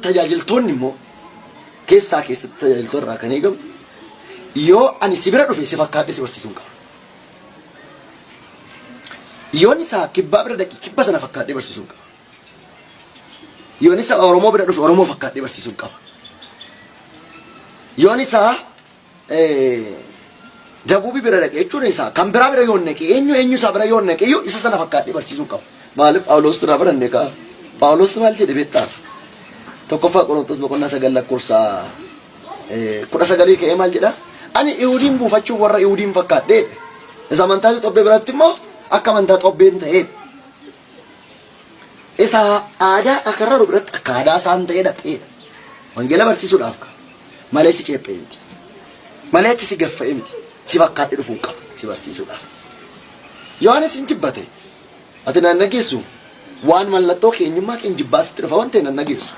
tajaajiltoonni immoo keessatti tajaajiltoota irraa kan eegamu yoo ani si bira dhufe si fakkaadhe si barsiisuu qaba. Yoon isaa kibbaa bira dhaqi kibba sana fakkaadhe barsiisuu qaba. Yoon isaa Oromoo bira dhufe Oromoo fakkaadhe barsiisuu qaba. Yoon isaa Jabuubi bira dhaqe jechuun isaa kan biraa bira yoon naqe eenyu isaa bira yoon naqe yoo isa sana fakkaadhe barsiisuu qaba. Maaliif Phaawulos irraa baranne kaa Phaawulos maal jedhe beektaa? Tokkoffaa Qorontos boqonnaa 9 lakkoofsa 19 ka'ee maal jedha? Ani Ihudiin buufachuuf warra Ihudiin fakkaadhe. Isa amantaa Itoophiyaa biratti immoo akka amantaa Itoophiyaa ta'ee. Isa aadaa akarraa biratti akka aadaa isaan ta'ee dhaqee. Wangeela barsiisuudhaaf ka. Malee si ceephee miti. Malee achi si gaffa'ee miti. Si fakkaadhe dhufuu qaba si barsiisuudhaaf. Yohaanis hin jibbate. Ati naan nageessu waan mallattoo keenyummaa keenya jibbaasitti dhufa waan ta'e naan nageessu.